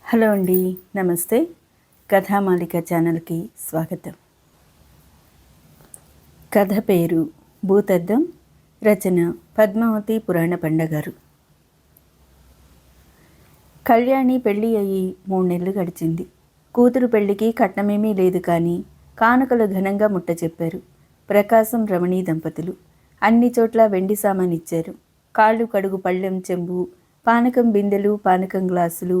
Hello అండి, నమస్తే. కథామాలిక ఛానల్కి స్వాగతం. కథ పేరు భూతద్దం. రచన పద్మావతి పురాణ పండగారు. కళ్యాణి పెళ్ళి అయ్యి 3 నెలలు గడిచింది. కూతురు పెళ్లికి కట్నమేమీ లేదు, కానీ కానుకలు ఘనంగా ముట్ట చెప్పారు. ప్రకాశం రమణీ దంపతులు అన్ని చోట్ల వెండి సామాన్ ఇచ్చారు. కాళ్ళు కడుగు పళ్ళెం, చెంబు, పానకం బిందెలు, పానకం గ్లాసులు,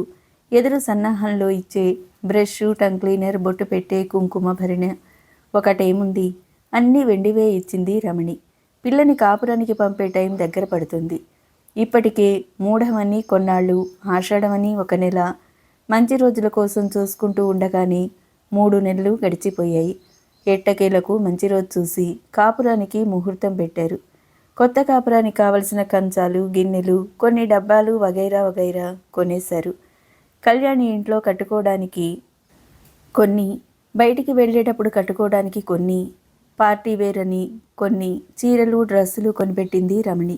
ఎదురు సన్నాహంలో ఇచ్చే బ్రష్, టంగ్ క్లీనర్, బొట్టు పెట్టే కుంకుమ భరిణ, ఒకటేముంది అన్నీ వెండివే ఇచ్చింది రమణి. పిల్లని కాపురానికి పంపే టైం దగ్గర పడుతుంది. ఇప్పటికే మూఢమని కొన్నాళ్ళు, ఆషాఢమని 1 నెల, మంచి రోజుల కోసం చూసుకుంటూ ఉండగానే 3 నెలలు గడిచిపోయాయి. ఎట్టకేలకు మంచి రోజు చూసి కాపురానికి ముహూర్తం పెట్టారు. కొత్త కాపురానికి కావలసిన కంచాలు, గిన్నెలు, కొన్ని డబ్బాలు వగైరా వగైరా కొనేశారు. కళ్యాణి ఇంట్లో కట్టుకోవడానికి కొన్ని, బయటికి వెళ్ళేటప్పుడు కట్టుకోవడానికి కొన్ని, పార్టీ వేర్ అని కొన్ని చీరలు, డ్రెస్సులు కొనిపెట్టింది రమణి.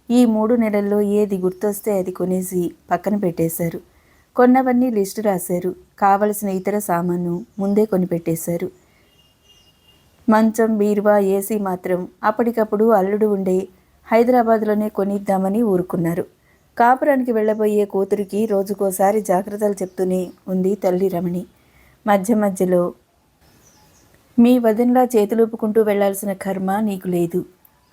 ఈ 3 నెలల్లో ఏది గుర్తొస్తే అది కొనేసి పక్కన పెట్టేశారు. కొన్నవన్నీ లిస్టు రాశారు. కావలసిన ఇతర సామాను ముందే కొనిపెట్టేశారు. మంచం, బీరువా, ఏసీ మాత్రం అప్పటికప్పుడు అల్లుడు ఉండే హైదరాబాద్లోనే కొనిద్దామని ఊరుకున్నారు. కాపురానికి వెళ్ళబోయే కూతురికి రోజుకోసారి జాగ్రత్తలు చెప్తూనే ఉంది తల్లి రమణి. మధ్య మధ్యలో, మీ వదినలా చేతులూపుకుంటూ వెళ్లాల్సిన కర్మ నీకు లేదు.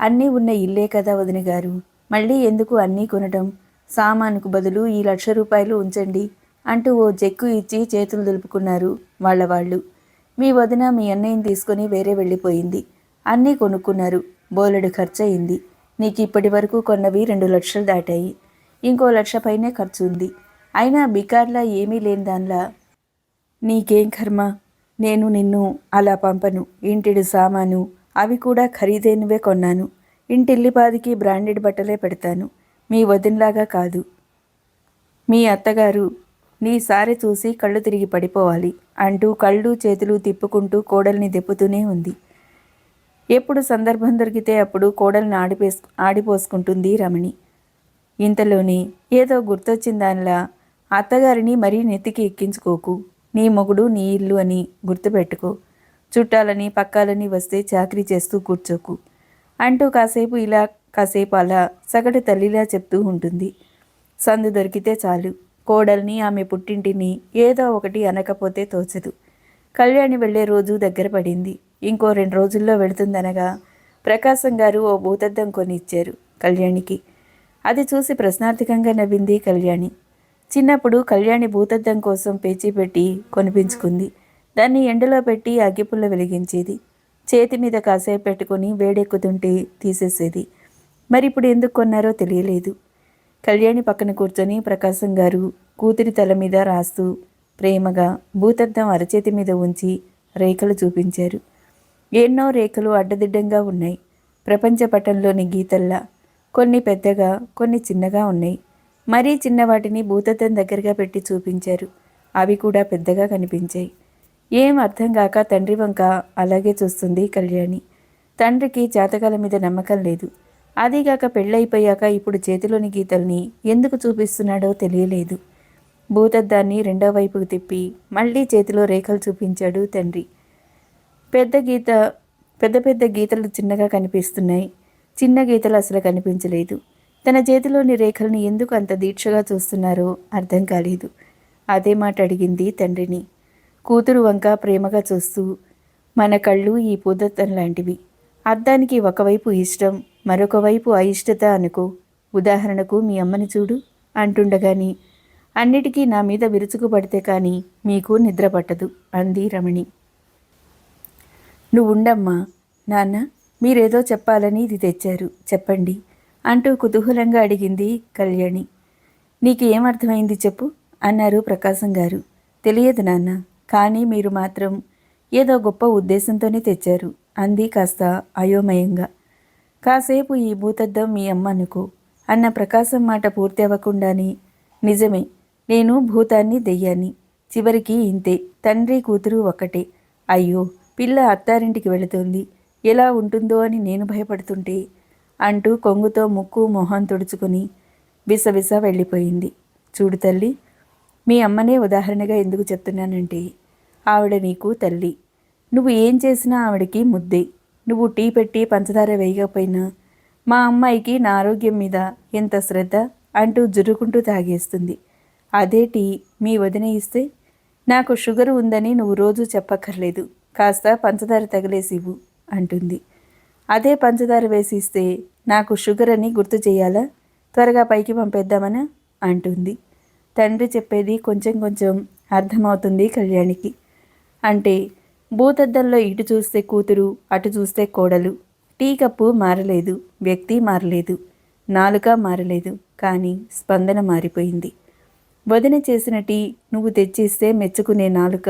అన్నీ ఉన్న ఇల్లే కదా వదిన గారు, మళ్ళీ ఎందుకు అన్నీ కొనటం? సామానుకు బదులు ఈ ₹1,00,000 ఉంచండి అంటూ ఓ చెక్కు ఇచ్చి చేతులు దులుపుకున్నారు వాళ్ళు. మీ వదిన మీ అన్నయ్యని తీసుకుని వేరే వెళ్ళిపోయింది. అన్నీ కొనుక్కున్నారు. బోలెడు ఖర్చయింది. నీకు ఇప్పటి వరకు కొన్నవి 2 లక్షలు దాటాయి. ఇంకో 1,00,000 పైనే ఖర్చు ఉంది. అయినా బికార్లా ఏమీ లేని దానిలా నీకేం కర్మ? నేను నిన్ను అలా పంపను. ఇంటిడి సామాను అవి కూడా ఖరీదైనవే కొన్నాను. ఇంటిల్లిపాదికి బ్రాండెడ్ బట్టలే పెడతాను. మీ వదినలాగా కాదు. మీ అత్తగారు నీ సారె చూసి కళ్ళు తిరిగి పడిపోవాలి అంటూ కళ్ళు చేతులు తిప్పుకుంటూ కోడల్ని దెప్పుతూనే ఉంది. ఎప్పుడు సందర్భం దొరికితే అప్పుడు కోడల్ని ఆడిపోసుకుంటుంది రమణి. ఇంతలోనే ఏదో గుర్తొచ్చిన దానిలా, అత్తగారిని మరీ నెత్తికి ఎక్కించుకోకు. నీ మొగుడు నీ ఇల్లు అని గుర్తుపెట్టుకో. చుట్టాలని పక్కాలని వస్తే చాకరీ చేస్తూ కూర్చోకు అంటూ కాసేపు ఇలా కాసేపు అలా సగటు తల్లిలా చెప్తూ ఉంటుంది. సందు దొరికితే చాలు కోడల్ని, ఆమె పుట్టింటిని ఏదో ఒకటి అనకపోతే తోచదు. కళ్యాణి వెళ్లే రోజు దగ్గర పడింది. ఇంకో 2 రోజుల్లో వెళుతుందనగా ప్రకాశం గారు ఓ భూతద్దం కొని ఇచ్చారు కళ్యాణికి. అది చూసి ప్రశ్నార్థకంగా నవ్వింది కళ్యాణి. చిన్నప్పుడు కళ్యాణి భూతద్దం కోసం పేచీ పెట్టి కొనిపించుకుంది. దాన్ని ఎండలో పెట్టి అగ్గిపుల్ల వెలిగించేది. చేతి మీద కాసేపు పెట్టుకుని వేడెక్కుతుంటే తీసేసేది. మరిప్పుడు ఎందుకు కొన్నారో తెలియలేదు. కళ్యాణి పక్కన కూర్చొని ప్రకాశం గారు కూతురి తల మీద రాస్తూ ప్రేమగా భూతద్దం అరచేతి మీద ఉంచి రేఖలు చూపించారు. ఎన్నో రేఖలు అడ్డదిడ్డంగా ఉన్నాయి. ప్రపంచ పటంలోని గీతల్లా. కొన్ని పెద్దగా, కొన్ని చిన్నగా ఉన్నాయి. మరీ చిన్నవాటిని భూతద్దం దగ్గరగా పెట్టి చూపించారు. అవి కూడా పెద్దగా కనిపించాయి. ఏం అర్థం కాక తండ్రి వంక అలాగే చూస్తుంది కళ్యాణి. తండ్రికి జాతకాల మీద నమ్మకం లేదు. అదీగాక పెళ్ళైపోయాక ఇప్పుడు చేతిలోని గీతల్ని ఎందుకు చూపిస్తున్నాడో తెలియలేదు. భూతద్దాన్ని రెండో వైపుకు తిప్పి మళ్ళీ చేతిలో రేఖలు చూపించాడు తండ్రి. పెద్ద పెద్ద గీతలు చిన్నగా కనిపిస్తున్నాయి. చిన్న గీతలు అసలు కనిపించలేదు. తన చేతిలోని రేఖల్ని ఎందుకు అంత దీక్షగా చూస్తున్నారో అర్థం కాలేదు. అదే మాట అడిగింది తండ్రిని. కూతురు వంక ప్రేమగా చూస్తూ, మన కళ్ళు ఈ పూదత్తం లాంటివి. అద్దానికి ఒకవైపు ఇష్టం, మరొక వైపు అయిష్టత అనుకో. ఉదాహరణకు మీ అమ్మని చూడు అంటుండగాని, అన్నిటికీ నా మీద విరుచుకుపడితే కానీ మీకు నిద్ర పట్టదు అంది రమణి. నువ్వుండమ్మా. నాన్న, మీరేదో చెప్పాలని ఇది తెచ్చారు, చెప్పండి అంటూ కుతూహలంగా అడిగింది కళ్యాణి. నీకు ఏమర్థమైంది చెప్పు అన్నారు ప్రకాశం గారు. తెలియదు నాన్న, కానీ మీరు మాత్రం ఏదో గొప్ప ఉద్దేశంతోనే తెచ్చారు అంది కాస్త అయోమయంగా. కాసేపు ఈ భూతద్దం మీ అమ్మ అనుకో అన్న ప్రకాశం మాట పూర్తి అవ్వకుండానే, నిజమే, నేను భూతాన్ని దెయ్యాన్ని. చివరికి ఇంతే. తండ్రి కూతురు ఒక్కటే. అయ్యో, పిల్ల అత్తారింటికి వెళుతోంది, ఎలా ఉంటుందో అని నేను భయపడుతుంటే అంటూ కొంగుతో ముక్కు మొహం తుడుచుకుని విసవిస వెళ్ళిపోయింది. చూడు తల్లి, మీ అమ్మనే ఉదాహరణగా ఎందుకు చెప్తున్నానంటే, ఆవిడ నీకు తల్లి. నువ్వు ఏం చేసినా ఆవిడకి ముద్దే. నువ్వు టీ పెట్టి పంచదార వేయకపోయినా మా అమ్మాయికి నా ఆరోగ్యం మీద ఎంత శ్రద్ధ అంటూ జుర్రుకుంటూ తాగేస్తుంది. అదే టీ మీ వదిన ఇస్తే, నాకు షుగరు ఉందని నువ్వు రోజు చెప్పక్కర్లేదు, కాస్త పంచదార తగిలేసివ్వు అంటుంది. అదే పంచదార వేసి ఇస్తే, నాకు షుగర్ అని గుర్తు చేయాలా, త్వరగా పైకి పంపేద్దామనా అంటుంది. తండ్రి చెప్పేది కొంచెం కొంచెం అర్థమవుతుంది కళ్యాణికి. అంటే భూతద్దంలో ఇటు చూస్తే కూతురు, అటు చూస్తే కోడలు. టీ కప్పు మారలేదు, వ్యక్తి మారలేదు, నాలుక మారలేదు, కానీ స్పందన మారిపోయింది. వదిన చేసిన టీ నువ్వు తెచ్చిస్తే మెచ్చుకునే నాలుక,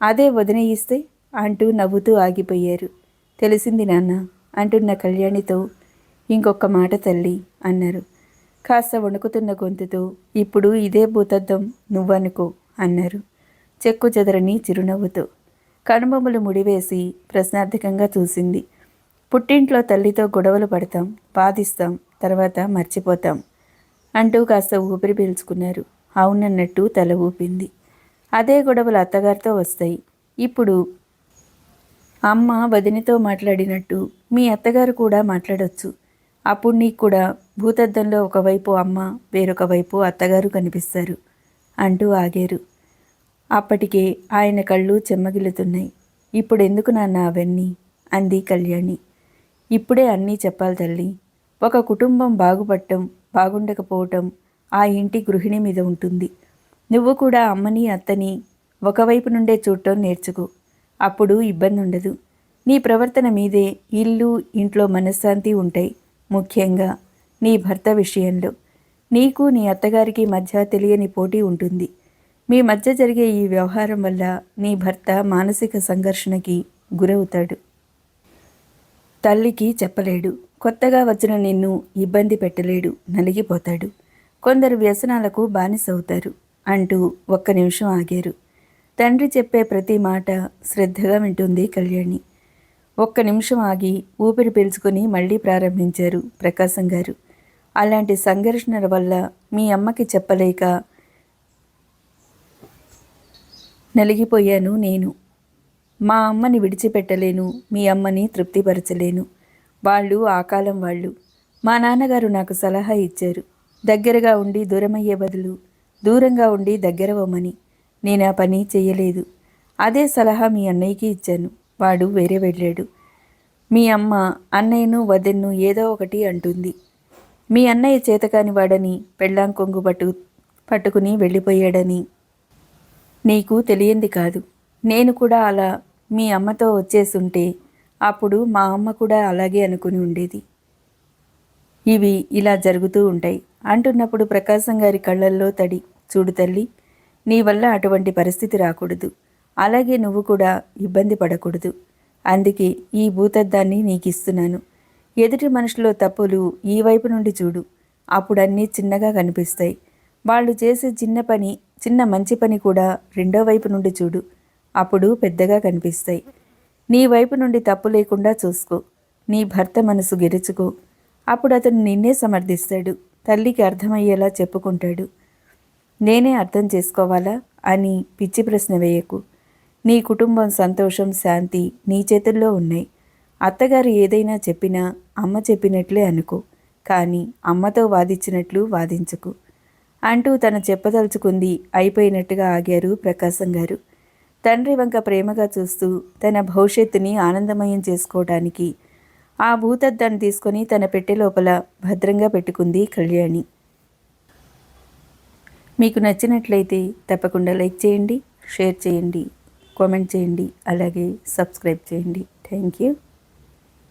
అదే వదిన ఇస్తే అంటూ నవ్వుతూ ఆగిపోయారు. తెలిసింది నాన్న అంటున్న కళ్యాణితో, ఇంకొక మాట తల్లి అన్నారు కాస్త వణుకుతున్న గొంతుతో. ఇప్పుడు ఇదే భూతద్దం నువ్వనుకో అన్నారు చెక్కు చెదరని చిరునవ్వుతో. కనుబొమ్మలు ముడివేసి ప్రశ్నార్థకంగా చూసింది. పుట్టింట్లో తల్లితో గొడవలు పడతాం, బాధిస్తాం, తర్వాత మర్చిపోతాం అంటూ కాస్త ఊపిరి పీల్చుకున్నారు. అవునన్నట్టు తల ఊపింది. అదే గొడవలు అత్తగారితో వస్తాయి. ఇప్పుడు అమ్మ వదినతో మాట్లాడినట్టు మీ అత్తగారు కూడా మాట్లాడొచ్చు. అప్పుడు నీకు కూడా భూతద్దంలో ఒకవైపు అమ్మ, వేరొక వైపు అత్తగారు కనిపిస్తారు అంటూ ఆగారు. అప్పటికే ఆయన కళ్ళు చెమ్మగిల్లుతున్నాయి. ఇప్పుడెందుకు నాన్న అవన్నీ అంది కళ్యాణి. ఇప్పుడే అన్నీ చెప్పాలి తల్లి. ఒక కుటుంబం బాగుపడటం, బాగుండకపోవటం ఆ ఇంటి గృహిణి మీద ఉంటుంది. నువ్వు కూడా అమ్మని, అత్తని ఒకవైపు నుండే చూడటం నేర్చుకో. అప్పుడు ఇబ్బంది ఉండదు. నీ ప్రవర్తన మీదే ఇల్లు, ఇంట్లో మనశ్శాంతి ఉంటాయి. ముఖ్యంగా నీ భర్త విషయంలో నీకు నీ అత్తగారికి మధ్య తెలియని పోటీ ఉంటుంది. మీ మధ్య జరిగే ఈ వ్యవహారం వల్ల నీ భర్త మానసిక సంఘర్షణకి గురవుతాడు. తల్లికి చెప్పలేడు. కొత్తగా వచ్చిన నిన్ను ఇబ్బంది పెట్టలేడు, నలిగిపోతాడు. కొందరు వ్యసనాలకు బానిసవుతారు అంటూ ఒక్క నిమిషం ఆగారు. తండ్రి చెప్పే ప్రతి మాట శ్రద్ధగా వింటుంది కళ్యాణి. ఒక్క నిమిషం ఆగి ఊపిరి పీల్చుకుని మళ్ళీ ప్రారంభించారు ప్రకాశం గారు. అలాంటి సంఘర్షణల వల్ల మీ అమ్మకి చెప్పలేక నలిగిపోయాను నేను. మా అమ్మని విడిచిపెట్టలేను, మీ అమ్మని తృప్తిపరచలేను. వాళ్ళు ఆ కాలం వాళ్ళు. మా నాన్నగారు నాకు సలహా ఇచ్చారు, దగ్గరగా ఉండి దూరమయ్యే బదులు దూరంగా ఉండి దగ్గరవమని. నేను ఆ పని చెయ్యలేదు. అదే సలహా మీ అన్నయ్యకి ఇచ్చాను. వాడు వేరే వెళ్ళాడు. మీ అమ్మ అన్నయ్యను వదెన్ను ఏదో ఒకటి అంటుంది. మీ అన్నయ్య చేతకాని వాడని, పెళ్ళాం కొంగు పట్టుకుని వెళ్ళిపోయాడని. నీకు తెలియంది కాదు. నేను కూడా అలా మీ అమ్మతో వచ్చేసుంటే అప్పుడు మా అమ్మ కూడా అలాగే అనుకుని ఉండేది. ఇవి ఇలా జరుగుతూ ఉంటాయి అంటున్నప్పుడు ప్రకాశం గారి కళ్ళల్లో తడి. చూడు తల్లి, నీ వల్ల అటువంటి పరిస్థితి రాకూడదు. అలాగే నువ్వు కూడా ఇబ్బంది పడకూడదు. అందుకే ఈ భూతద్దాన్ని నీకిస్తున్నాను. ఎదుటి మనుషులో తప్పులు ఈ వైపు నుండి చూడు. అప్పుడన్నీ చిన్నగా కనిపిస్తాయి. వాళ్ళు చేసే చిన్న మంచి పని కూడా రెండో వైపు నుండి చూడు. అప్పుడు పెద్దగా కనిపిస్తాయి. నీ వైపు నుండి తప్పు లేకుండా చూసుకో. నీ భర్త మనసు గెలుచుకో. అప్పుడు అతను నిన్నే సమర్థిస్తాడు. తల్లికి అర్థమయ్యేలా చెప్పుకుంటాడు. నేనే అర్థం చేసుకోవాలా అని పిచ్చి ప్రశ్న వేయకు. నీ కుటుంబం సంతోషం, శాంతి నీ చేతుల్లో ఉన్నాయి. అత్తగారు ఏదైనా చెప్పినా అమ్మ చెప్పినట్లే అనుకో, కానీ అమ్మతో వాదించినట్లు వాదించకు అంటూ తను చెప్పదలుచుకుంది అయిపోయినట్టుగా ఆగారు ప్రకాశం గారు. తండ్రి వంక ప్రేమగా చూస్తూ తన భవిష్యత్తుని ఆనందమయం చేసుకోవడానికి ఆ భూతద్దాన్ని తీసుకొని తన పెట్టె లోపల భద్రంగా పెట్టుకుంది కళ్యాణి. మీకు నచ్చినట్లయితే తప్పకుండా లైక్ చేయండి, షేర్ చేయండి, కామెంట్ చేయండి, అలాగే సబ్స్క్రైబ్ చేయండి. Thank you.